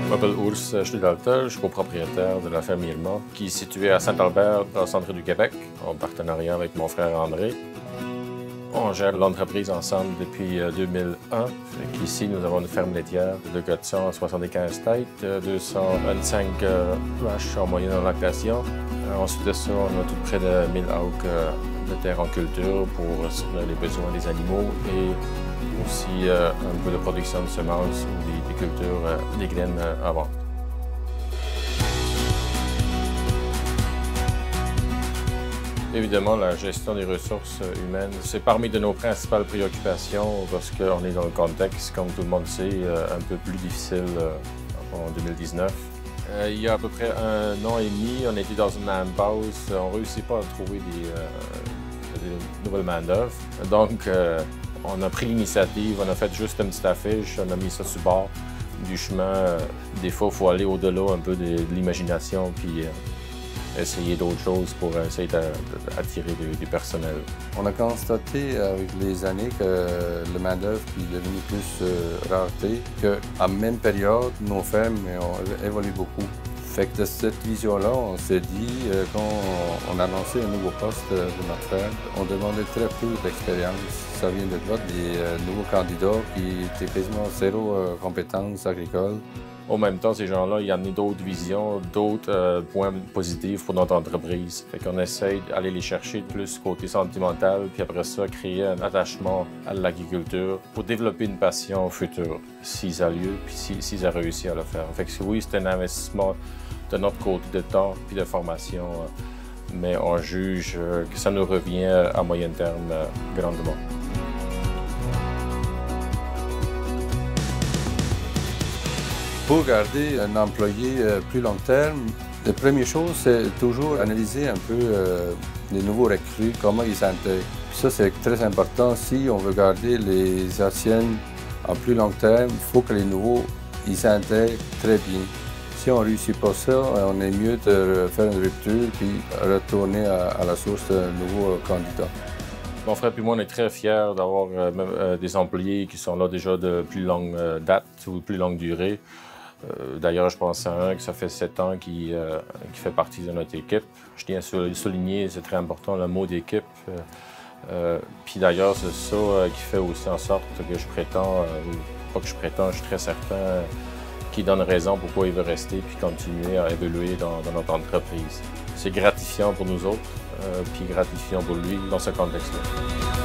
Je m'appelle Urs Studelter, je suis copropriétaire de la ferme Irma, qui est située à Saint-Albert, dans le centre du Québec, en partenariat avec mon frère André. On gère l'entreprise ensemble depuis 2001. Ici, nous avons une ferme laitière de 475 têtes, 225 vaches en moyenne en lactation. Ensuite de ça, on a tout près de 1000 acres de terre en culture pour soutenir les besoins des animaux et aussi un peu de production de semences ou des cultures, des graines à vente. Évidemment, la gestion des ressources humaines, c'est parmi de nos principales préoccupations parce qu'on est dans le contexte, comme tout le monde sait, un peu plus difficile en 2019. Il y a à peu près 1 an et demi, on était dans une impasse. On ne réussit pas à trouver des nouvelles main-d'œuvre. Donc, on a pris l'initiative, on a fait juste une petite affiche, on a mis ça sur le bord du chemin. Des fois, il faut aller au-delà un peu de l'imagination puis essayer d'autres choses pour essayer d'attirer du personnel. On a constaté avec les années que le main-d'œuvre est devenu plus rareté, qu'à même période, nos fermes ont évolué beaucoup. Fait que de cette vision-là, on s'est dit, quand on annonçait un nouveau poste de notre ferme, on demandait très peu d'expérience. Ça vient de là, des nouveaux candidats qui étaient quasiment zéro compétences agricoles. En même temps, ces gens-là, ils amenaient d'autres visions, d'autres points positifs pour notre entreprise. Fait qu'on essaye d'aller les chercher plus côté sentimental, puis après ça, créer un attachement à l'agriculture pour développer une passion future, si ça a lieu, puis s'ils ont réussi à le faire. Fait que oui, c'est un investissement de notre côté de temps puis de formation, mais on juge que ça nous revient à moyen terme grandement. Pour garder un employé plus long terme, la première chose, c'est toujours analyser un peu les nouveaux recrues, comment ils s'intègrent. Ça, c'est très important. Si on veut garder les anciennes en plus long terme, il faut que les nouveaux ils s'intègrent très bien. Si on ne réussit pas ça, on est mieux de faire une rupture puis retourner à la source d'un nouveau candidat. Mon frère et moi, on est très fiers d'avoir des employés qui sont là déjà de plus longue date ou plus longue durée. D'ailleurs, je pense à un qui ça fait 7 ans qui fait partie de notre équipe. Je tiens à souligner, c'est très important, le mot d'équipe. Puis d'ailleurs, c'est ça qui fait aussi en sorte que je prétends, pas que je prétends, je suis très certain, qu'il donne raison pourquoi il veut rester puis continuer à évoluer dans notre entreprise. C'est gratifiant pour nous autres, puis gratifiant pour lui dans ce contexte-là.